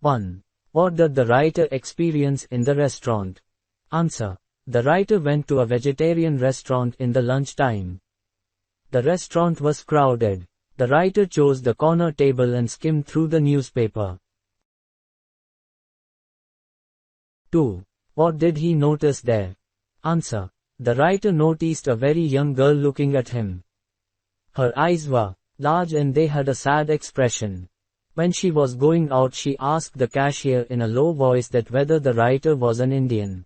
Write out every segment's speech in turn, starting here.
1. What did the writer experience in the restaurant? Answer. The writer went to a vegetarian restaurant in the lunch time. The restaurant was crowded. The writer chose the corner table and skimmed through the newspaper. 2. What did he notice there? Answer. The writer noticed a very young girl looking at him. Her eyes were large and they had a sad expression. When she was going out, she asked the cashier in a low voice that whether the writer was an Indian.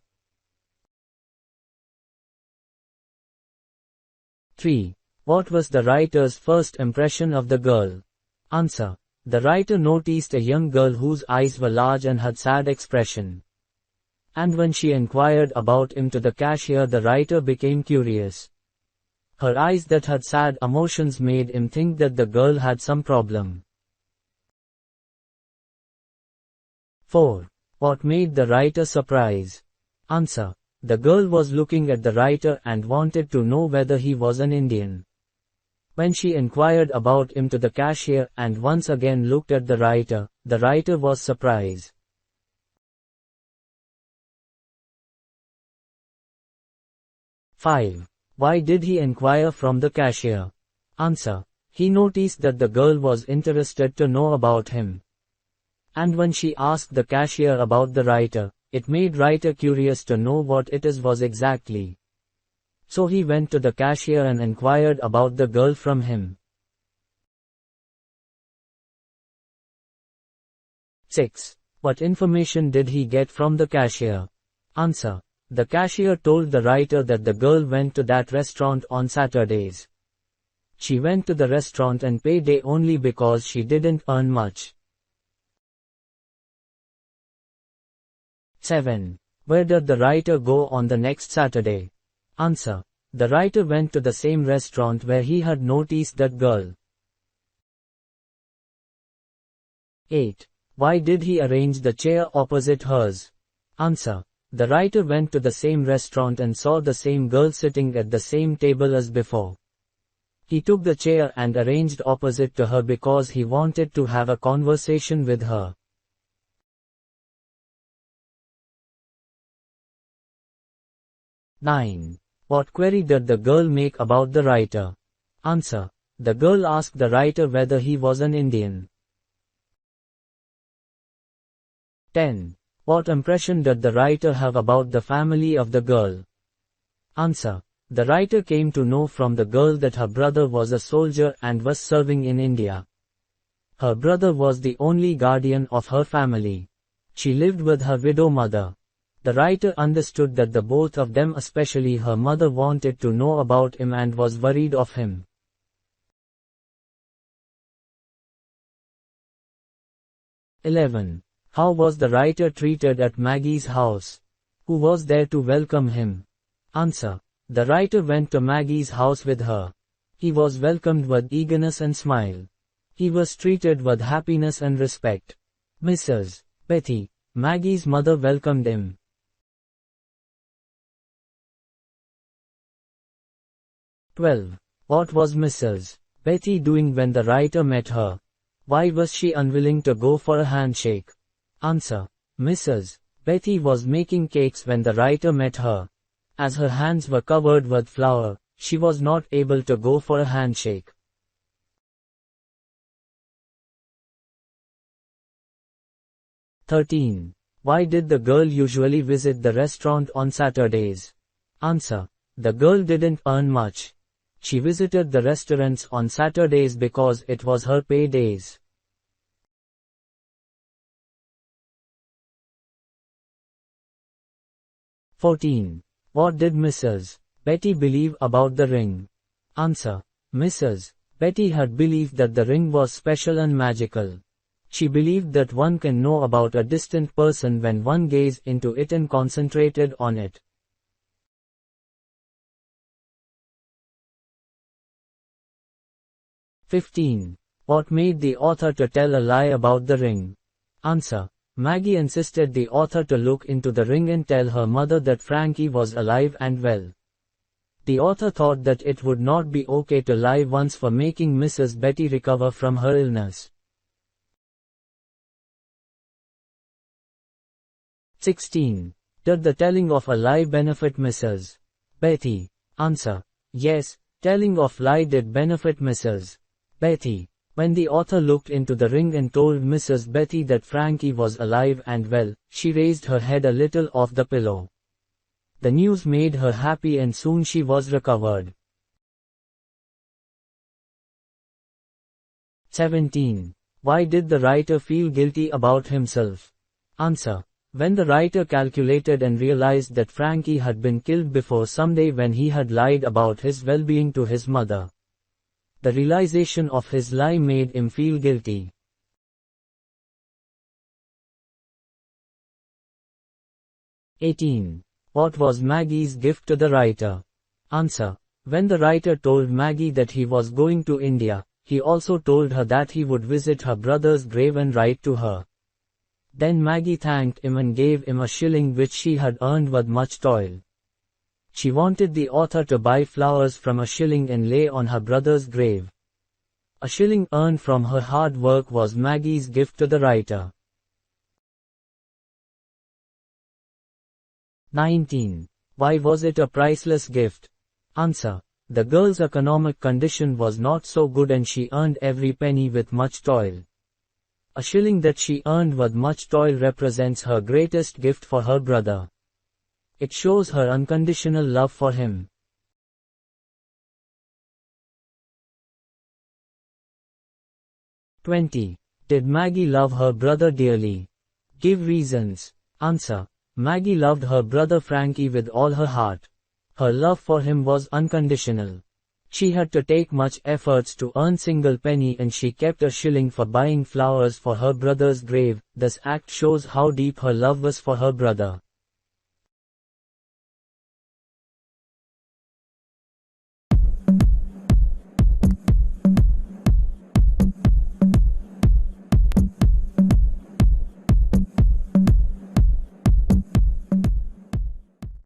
3. What was the writer's first impression of the girl? Answer. The writer noticed a young girl whose eyes were large and had sad expression. And when she inquired about him to the cashier, the writer became curious. Her eyes that had sad emotions made him think that the girl had some problem. 4. What made the writer surprise? Answer. The girl was looking at the writer and wanted to know whether he was an Indian. When she inquired about him to the cashier and once again looked at the writer was surprised. 5. Why did he inquire from the cashier? Answer. He noticed that the girl was interested to know about him. And when she asked the cashier about the writer, it made writer curious to know what it was exactly. So he went to the cashier and inquired about the girl from him. 6. What information did he get from the cashier? Answer. The cashier told the writer that the girl went to that restaurant on Saturdays. She went to the restaurant and paid day only because she didn't earn much. 7. Where did the writer go on the next Saturday? Answer. The writer went to the same restaurant where he had noticed that girl. 8. Why did he arrange the chair opposite hers? Answer. The writer went to the same restaurant and saw the same girl sitting at the same table as before. He took the chair and arranged opposite to her because he wanted to have a conversation with her. 9. What query did the girl make about the writer? Answer. The girl asked the writer whether he was an Indian. 10. What impression did the writer have about the family of the girl? Answer. The writer came to know from the girl that her brother was a soldier and was serving in India. Her brother was the only guardian of her family. She lived with her widow mother. The writer understood that the both of them, especially her mother, wanted to know about him and was worried of him. 11. How was the writer treated at Maggie's house? Who was there to welcome him? Answer. The writer went to Maggie's house with her. He was welcomed with eagerness and smile. He was treated with happiness and respect. Mrs. Betty, Maggie's mother, welcomed him. 12. What was Mrs. Betty doing when the writer met her? Why was she unwilling to go for a handshake? Answer. Mrs. Betty was making cakes when the writer met her. As her hands were covered with flour, she was not able to go for a handshake. 13. Why did the girl usually visit the restaurant on Saturdays? Answer. The girl didn't earn much. She visited the restaurants on Saturdays because it was her pay days. 14. What did Mrs. Betty believe about the ring? Answer. Mrs. Betty had believed that the ring was special and magical. She believed that one can know about a distant person when one gazed into it and concentrated on it. 15. What made the author to tell a lie about the ring? Answer. Maggie insisted the author to look into the ring and tell her mother that Frankie was alive and well. The author thought that it would not be okay to lie once for making Mrs. Betty recover from her illness. 16. Did the telling of a lie benefit Mrs. Betty? Answer. Yes, telling of lie did benefit Mrs. Betty. When the author looked into the ring and told Mrs. Betty that Frankie was alive and well, she raised her head a little off the pillow. The news made her happy and soon she was recovered. 17. Why did the writer feel guilty about himself? Answer. When the writer calculated and realized that Frankie had been killed before someday when he had lied about his well-being to his mother. The realization of his lie made him feel guilty. 18. What was Maggie's gift to the writer? Answer. When the writer told Maggie that he was going to India, he also told her that he would visit her brother's grave and write to her. Then Maggie thanked him and gave him a shilling which she had earned with much toil. She wanted the author to buy flowers from a shilling and lay on her brother's grave. A shilling earned from her hard work was Maggie's gift to the writer. 19. Why was it a priceless gift? Answer. The girl's economic condition was not so good and she earned every penny with much toil. A shilling that she earned with much toil represents her greatest gift for her brother. It shows her unconditional love for him. 20. Did Maggie love her brother dearly? Give reasons. Answer. Maggie loved her brother Frankie with all her heart. Her love for him was unconditional. She had to take much efforts to earn single penny and she kept a shilling for buying flowers for her brother's grave. This act shows how deep her love was for her brother.